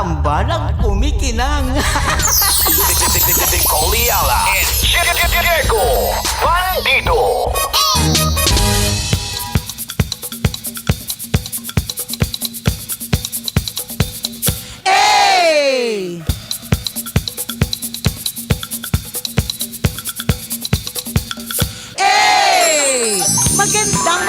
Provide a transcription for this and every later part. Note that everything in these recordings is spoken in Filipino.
tambalang kumikinang. Nicole Ayala and Diego Bandido. Hey! Hey! Magandang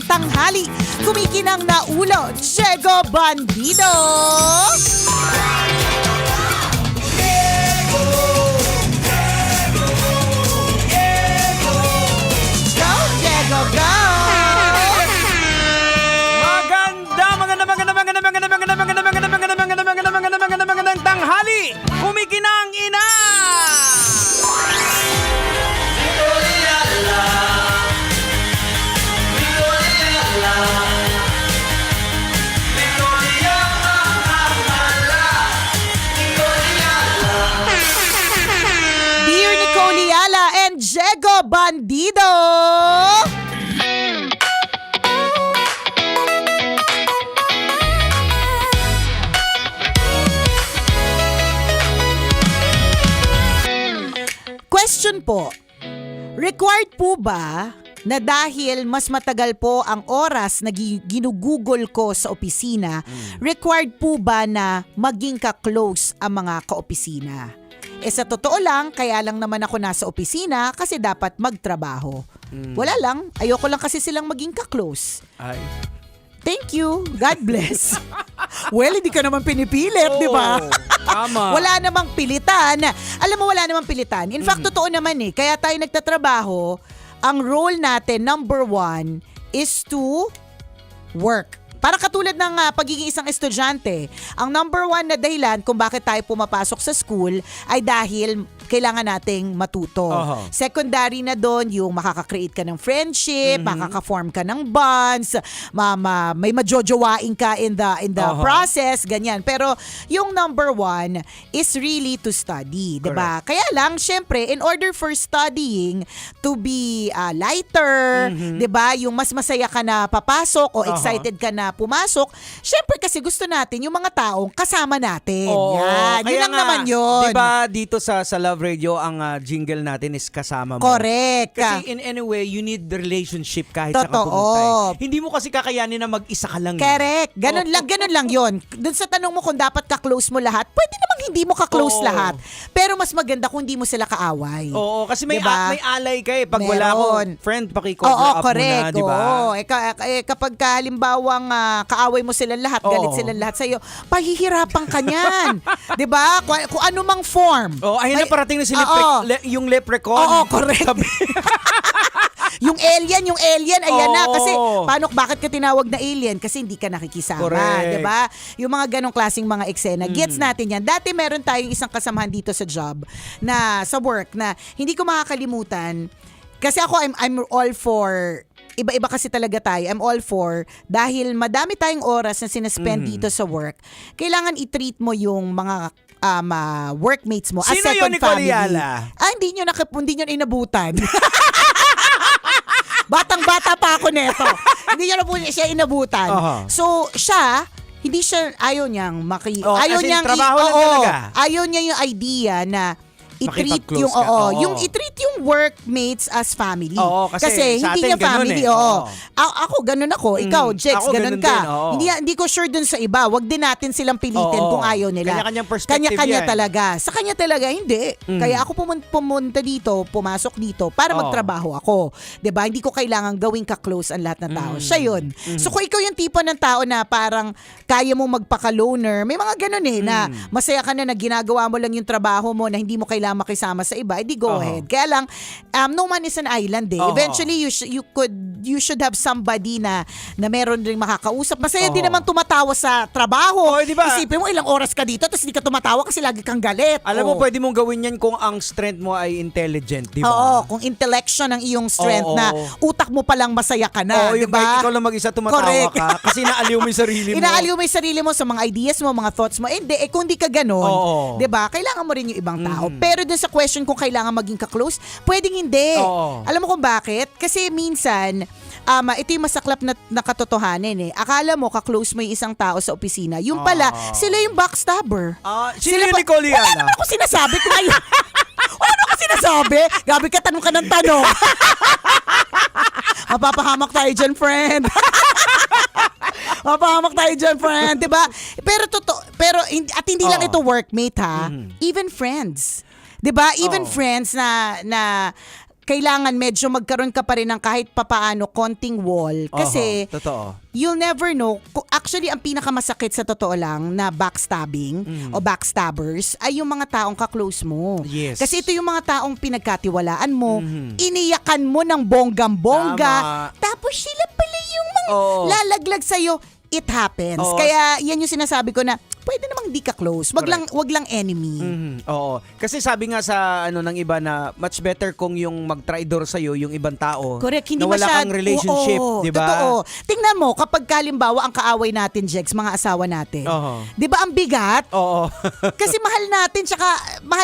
tanghali. Kumikinang na ulo, Diego Bandido. Go, Diego, go! Magandang tanghali! Kumikinang ina! Dear Nicole Ayala and Diego Bandido. Question po, required po ba na dahil mas matagal po ang oras na ginugugol ko sa opisina, required po ba na maging ka-close ang mga kaopisina? Sa totoo lang, kaya lang naman ako nasa opisina kasi dapat magtrabaho. Wala lang, ayoko lang kasi silang maging ka-close. Ay. Thank you. God bless. Well, hindi ka naman pinipilit, di ba? Tama. Wala namang pilitan. Alam mo, wala namang pilitan. In fact, totoo naman kaya tayo nagtatrabaho, ang role natin, number 1, is to work. Para katulad ng pagiging isang estudyante, ang number 1 na dahilan kung bakit tayo pumapasok sa school ay dahil kailangan nating matuto. Secondary na doon, yung makaka-create ka ng friendship, makaka-form ka ng bonds, may majojowain ka in the process, ganyan. Pero yung number 1 is really to study, 'di ba? Kaya lang, syempre, in order for studying to be lighter, 'di ba? Yung mas masaya ka na papasok o excited ka na pumasok, syempre kasi gusto natin yung mga taong kasama natin. Yan. Yun lang naman yun. Diba dito sa Love Radio, ang jingle natin is kasama mo. Correct. Kasi in any way, you need the relationship kahit sa Totoo. kapuntay. Hindi mo kasi kakayanin na mag-isa ka lang. Correct. Ganun lang yun. Doon sa tanong mo kung dapat ka-close mo lahat, pwede namang hindi mo ka-close lahat. Pero mas maganda kung hindi mo sila kaaway. Oo, kasi may, Diba? may alay ka Pag wala Meron. ko, friend, paki-cover up correct. muna, di ba? Oo, kapag halimbawang kaaway mo silang lahat, galit silang lahat sa'yo, pahihirapan ka niyan. Di ba? Kung ano mang form. Oh, ayun na parating na si yung leprechaun. Oo, correct. Yung alien, ayan na. Kasi, bakit ka tinawag na alien? Kasi hindi ka nakikisama. Correct. Diba? Yung mga ganong klaseng mga eksena. Gets natin yan. Dati meron tayong isang kasamahan dito sa job, sa work, na hindi ko makakalimutan. Kasi ako, I'm all for, iba-iba kasi talaga tayo. I'm all for, dahil madami tayong oras na sinaspend dito sa work, kailangan i-treat mo yung mga workmates mo as Sino second yun, Nicole family. Ayala? Hindi nyo inabutan. Batang-bata pa ako neto. Hindi nyo na po siya inabutan. So, ayaw niyang ayaw niyang trabaho lang talaga. Ayaw niya yung idea na i-treat Makipag-close yung ka. yung i-treat yung workmates as family. Oo, kasi sa hindi atin niya ganun family. Oo. Ako ganun ako, ikaw Jex, Ako ganun ganun ka. din, oo. Hindi ko sure dun sa iba. Wag din natin silang pilitin kung ayaw nila. Kanya-kanyang perspective Kanya-kanya yan. talaga. Sa kanya talaga hindi. Kaya ako pumunta dito, pumasok dito para magtrabaho ako. 'Di ba? Hindi ko kailangan gawing ka-close ang lahat ng tao. Siya 'yun. So kung ikaw yung tipo ng tao na parang kaya mo magpaka-loner, may mga ganun na masaya ka na ginagawa mo lang yung trabaho mo na hindi mo kailangan makisama sa iba, edi go ahead. Kaya lang, no man is an island Eventually, you should have somebody na meron ring makakausap. Masaya din naman tumatawa sa trabaho. Diba? Isipin mo, ilang oras ka dito, tapos hindi ka tumatawa kasi lagi kang galit. Alam mo, pwede mong gawin yan kung ang strength mo ay intelligent, di ba? Oo, kung intellection ang iyong strength na utak mo palang masaya ka na, di yung ba? ikaw lang mag-isa tumatawa Correct. ka kasi inaaliw mo yung sarili mo. Inaaliw mo yung sarili mo sa mga ideas mo, mga thoughts mo. Kung di ka ganun, di ba? Kailangan mo rin yung ibang tao. Pero dun sa question kung kailangan maging ka-close, pwedeng hindi. Alam mo kung bakit? Kasi minsan, ito yung masaklap na katotohanan eh. Akala mo, ka-close mo yung isang tao sa opisina. Yung pala, sila yung backstabber. Sino yung pa- Nicole Wala Yala? naman ako sinasabi ko ngayon. Wala naman ako sinasabi. Gabi ka, tanong ka ng tanong. Mapapahamak tayo dyan, friend. Mapahamak tayo dyan, friend. Diba? Pero hindi lang ito workmate ha. Even friends. 'Di ba? Even friends na kailangan medyo magkaroon ka pa rin ng kahit papaano konting wall kasi Totoo. you'll never know. Actually, ang pinakamasakit sa totoo lang na backstabbing o backstabbers ay yung mga taong ka-close mo. Yes. Kasi ito yung mga taong pinagkatiwalaan mo, iniyakan mo ng bonggam-bongga, Tama. tapos sila pala yung mga Oo. lalaglag sa'yo. It happens. Oo. Kaya yan yung sinasabi ko na pwede namang di ka close. Wag lang enemy. Oo. Kasi sabi nga sa ng iba na much better kung yung mag-traidor sa yung ibang tao. Correct, hindi na wala kang relationship, Oo, 'di ba? Totoo. Tingnan mo kapag kalimbawa ang kaaway natin, Jex, mga asawa natin. Oo. 'Di ba ang bigat? Oo. Kasi mahal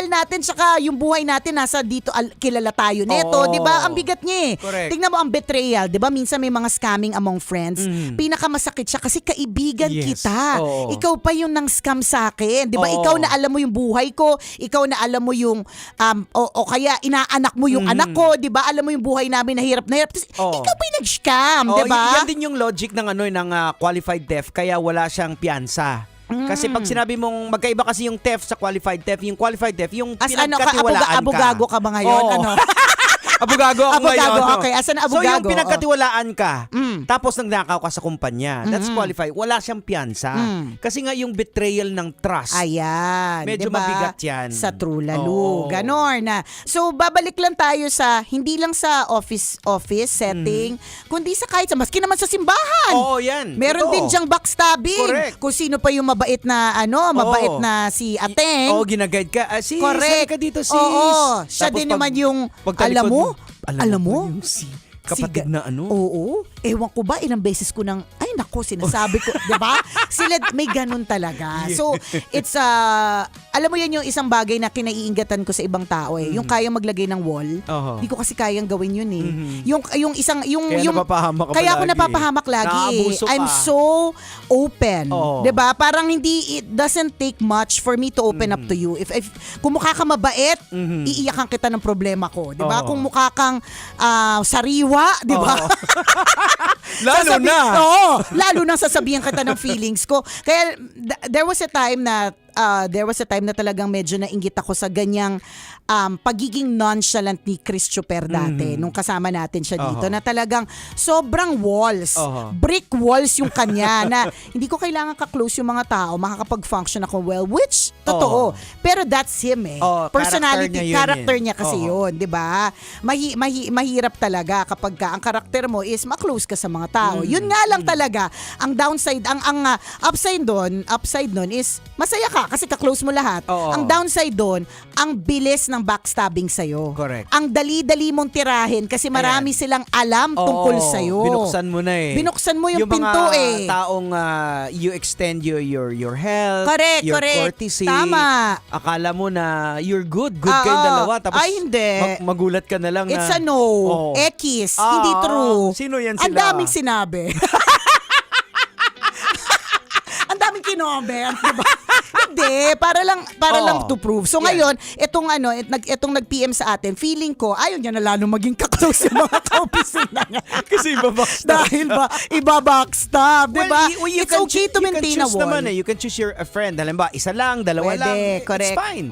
natin tsaka yung buhay natin nasa dito kilala tayo neto, Oo. 'di ba? Ang bigat niya eh. Correct. Tingnan mo ang betrayal, 'di ba? Minsan may mga scamming among friends. Pinakamasakit siya kasi kaibigan Yes. kita. Oo. Ikaw pa yung nang scam sa akin, 'di ba? Oo. Ikaw na alam mo yung buhay ko, ikaw na alam mo yung o kaya inaanak mo yung anak ko, 'di ba? Alam mo yung buhay namin na hirap. Tapos, Oo. ikaw pa yung nag-scam, Oh, 'di ba? yan din yung logic ng qualified theft kaya wala siyang piyansa. Kasi pag sinabi mong magkaiba kasi yung theft sa qualified theft, yung qualified theft yung As ano ka, pinagkatiwalaan ka. abogago ka ba ngayon? Oo. Ano? Abogago ako Abogago, ngayon. okay. Asan na So yung abogago? pinagkatiwalaan ka, tapos nagnakaw ka sa kumpanya, that's qualified. Wala siyang piyansa. Kasi nga yung betrayal ng trust. Ayan. Medyo diba? mabigat yan. Sa true lalo. Oo. Ganon na. So, babalik lang tayo sa, hindi lang sa office setting, kundi sa kahit sa, maski naman sa simbahan. Oo, yan. Meron Totoo. din diyang backstabbing. Correct. Kung sino pa yung mabait na, mabait Oo. na si Ateng. Oo, ginaguide ka. Sis, Correct. halika dito, sis. Oo. Siya Tapos din naman yung, pagtalikod alam mo? yung kapatid na ano? Oo. Ewan ko ba, ilang beses ko nang, ay nako, sinasabi ko, di ba? Sila, may ganun talaga. So, it's, alam mo yan yung isang bagay na kinaiingatan ko sa ibang tao eh. Yung kayang maglagay ng wall. Oho. Di ko kasi kayang gawin yun eh. Yung Kaya napapahamak ka kaya ako palagi. napapahamak lagi eh. Naabuso ka. I'm so open. Oo. Di ba? Parang it doesn't take much for me to open up to you. If kung mukha ka mabait, iiyakan kita ng problema ko. Di ba? Oo. Kung mukha kang sariwa, di ba? Oo. Lalo na. Oo, lalo na sasabihan kita ng feelings ko. Kaya there was a time na talagang medyo nainggit ako sa ganyang pagiging nonchalant ni Chris Chuper dati nung kasama natin siya dito na talagang sobrang walls, brick walls yung kanya na hindi ko kailangan ka-close yung mga tao, makakapag-function ako well, which totoo. Pero that's him eh. Personality, character niya kasi yun, 'di ba? Mahirap talaga kapag ang karakter mo is ma-close ka sa mga tao. Yun nga lang talaga ang downside, ang upside doon is masaya ka kasi ka-close mo lahat. Ang downside doon, ang bilis ng backstabbing sa'yo. Correct. Ang dali-dali mong tirahin kasi marami silang alam tungkol sa'yo. Binuksan mo na eh. Binuksan mo yung pinto mga eh. taong you extend your health, Correct, your correct. courtesy. Tama. Akala mo na you're good kayong dalawa. Tapos Ay, hindi. magulat ka na lang It's na. a no. Ekis. Hindi true. Sino yan Ang sila? daming sinabi. Ang daming kinoment, di ba? Hindi, para lang to prove. So ngayon, itong nag-PM sa atin, feeling ko, ayaw niya na lalo maging ka-close yung mga ka-opisina niya. Kasi ibabackstab. Dahil ba, ibabackstab, di ba? You It's okay to maintain a choose wall. naman eh. You can choose your friend. Halimbawa, isa lang, dalawa Pwede, lang. correct. It's fine.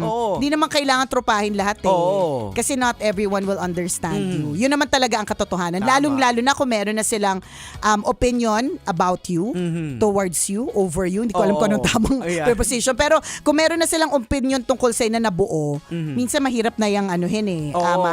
Oo. Hindi naman kailangan tropahin lahat eh. Oo. Kasi not everyone will understand you. Yun naman talaga ang katotohanan. Lalong-lalo na kung meron na silang opinion about you, towards you, over you. Hindi ko alam kung anong tamang Ayan. preposition. Pero kung meron na silang opinion tungkol sa'yo na nabuo, minsan mahirap na yung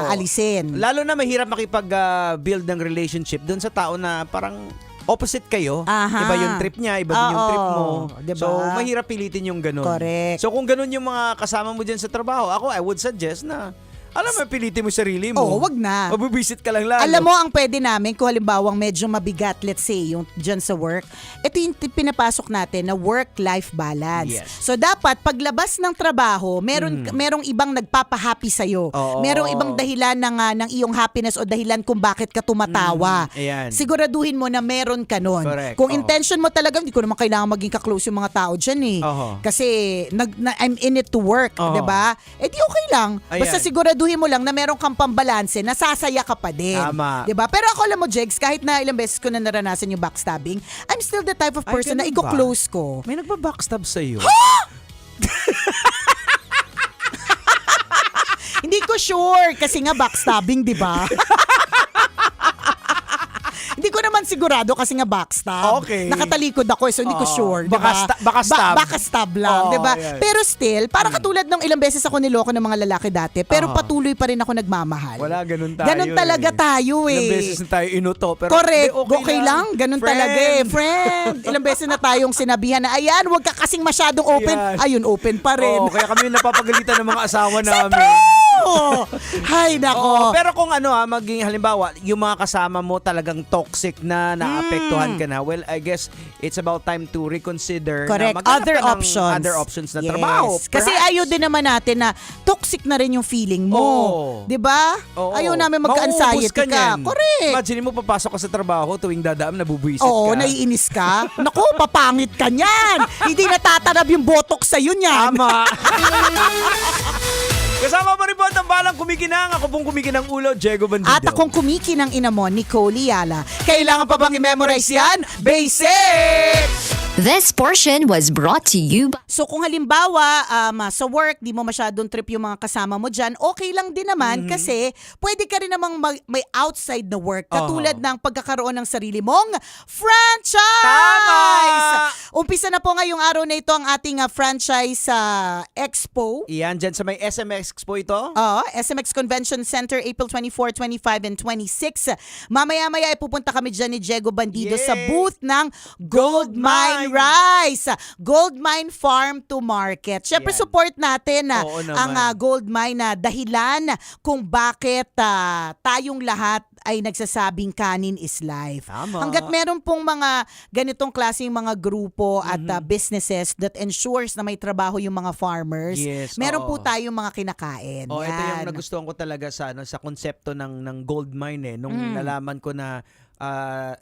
alisin. Lalo na mahirap makipag-build ng relationship dun sa tao na parang opposite kayo. Aha. Iba yung trip niya, iba din yung Oo. trip mo. Diba? So, mahirap pilitin yung ganun. Correct. So, kung ganun yung mga kasama mo dyan sa trabaho, I would suggest na Alam mo, pilitin mo sarili mo. Oo, wag na. Mabubisit ka lang lalo. Alam mo, ang pwede namin, kung halimbawang medyo mabigat, let's say, yung dyan sa work, ito yung pinapasok natin na work-life balance. Yes. So, dapat, paglabas ng trabaho, merong ibang nagpapahappy sa'yo. Oo. Merong ibang dahilan ng iyong happiness o dahilan kung bakit ka tumatawa. Ayan. Siguraduhin mo na meron ka nun. Correct. Kung Oo. intention mo talaga, hindi ko naman kailangan maging ka-close yung mga tao dyan eh. Oo. Kasi, I'm in it to work, Oo. diba? Eh di okay lang. Ayan. Basta siguraduhin mo lang na meron kang pambalanse, nasasaya ka pa din. Tama. 'Di ba? Pero ako alam mo, Jegs, kahit na ilang beses ko na naranasan yung backstabbing, I'm still the type of Ay, person na ganun ba? iko-close ko. May nagba-backstab sa'yo. Hindi ko sure kasi nga backstabbing, 'di ba? Hindi ko naman sigurado kasi nga backstab. Okay. Nakatalikod ako so hindi ko Oo. sure. Baka stab. Baka stab lang, Oo, 'di ba? yan. Pero still, para katulad ng ilang beses ako niloko ng mga lalaki dati, pero Oo. patuloy pa rin ako nagmamahal. Wala, ganun tayo. Ganun talaga tayo eh. Ilang beses na tayo inuto. Pero Correct. hindi, Okay lang. Ganun Friend. talaga eh. Friend. Ilang beses na tayong sinabihan na, ayan, huwag ka kasing masyadong open. Ayan. Ayun, open pa rin. Oo, kaya kami napapagalitan ng mga asawa namin. Oo. Hay, Oo, nako. pero kung maging halimbawa, yung mga kasama mo talagang toxic na naapektuhan ka na, well, I guess it's about time to reconsider Correct. na maghanap Other ka ng options. other options na Yes. trabaho. Kasi Perhaps. ayaw din naman natin na toxic na rin yung feeling mo. Oo. 'Di ba? Oo. Ayaw namin Mauubos magka-anxiety ka. niyan. Correct. Imagine mo, papasok ka sa trabaho, tuwing dadaam, nabubuisit Oo, ka. naiinis ka. Naku, papangit ka niyan. Hindi natatanab yung botox sa'yo niyan. Tama. Kasama pa rin po ang tambalang kumikinang. Ako pong kumikinang ulo, Diego Bandido. At akong kumikinang ina mo, Nicole Yala. Kailangan pa bang i-memorize yan? Basic! This portion was brought to you by So kung halimbawa sa work, di mo masyadong trip yung mga kasama mo dyan, okay lang din naman kasi pwede ka rin namang may outside na work katulad ng pagkakaroon ng sarili mong franchise! Tama! Umpisa na po ngayong araw na ito ang ating franchise expo. Iyan, dyan sa may SMX Expo ito. SMX Convention Center, April 24, 25, and 26. Mamaya-maya ay pupunta kami dyan ni Diego Bandido Yay! sa booth ng Gold Mine Rice. Gold Mine Farm to Market. Siyempre, Yan. support natin Oo naman. ang Gold Mine na dahilan kung bakit tayong lahat ay nagsasabing kanin is life. Tama. Hanggat meron pong mga ganitong klaseng mga grupo at businesses that ensures na may trabaho yung mga farmers, Yes, meron oo. po tayong mga kinakain. Oh, ito yung Yan. nagustuhan ko talaga sa konsepto ng gold mine nung nalaman ko na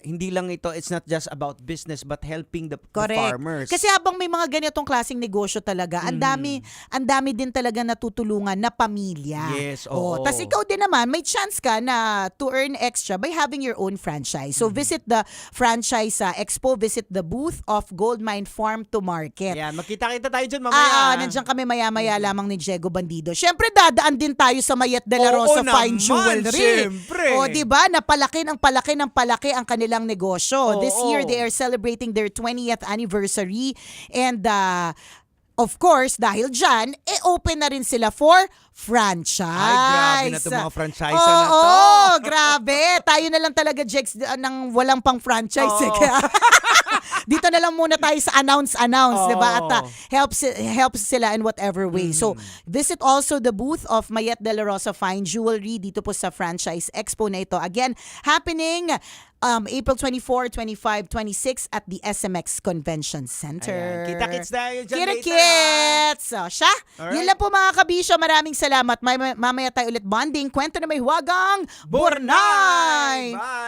hindi lang ito, it's not just about business but helping the Correct. farmers. Kasi habang may mga ganitong klaseng negosyo talaga, ang dami din talaga natutulungan na pamilya. Yes, oo. Tas ikaw din naman, may chance ka na to earn extra by having your own franchise. So visit the franchise expo, visit the booth of Gold Mine Farm to Market. Ayan, magkita-kita tayo dyan mamaya. Nandiyan kami maya-maya lamang ni Diego Bandido. Siyempre, dadaan din tayo sa Mayet de la Oo Rosa Fine naman, Jewelry. siyempre. O, diba? Napalaki ng palaki ang kanilang negosyo. Oo. This year, they are celebrating their 20th anniversary. And, of course, dahil dyan, open na rin sila for franchise. Ay, grabe na itong mga franchise Oo, na to. Oo, grabe. Tayo na lang talaga, Jex, ng walang pang franchise. Oo. Kaya, dito na lang muna tayo sa announce, Oo. di ba? At helps sila in whatever way. So, visit also the booth of Mayet de la Rosa Fine Jewelry dito po sa Franchise Expo na ito. Again, happening April 24, 25, 26 at the SMX Convention Center. Ayan, kita-kits tayo dyan later, Kita-kits! So, siya, Alright. yun lang po mga kabisyo. Maraming salamat. Mamaya tayo ulit bonding. Kwento na may huwagang Bornay! Bye!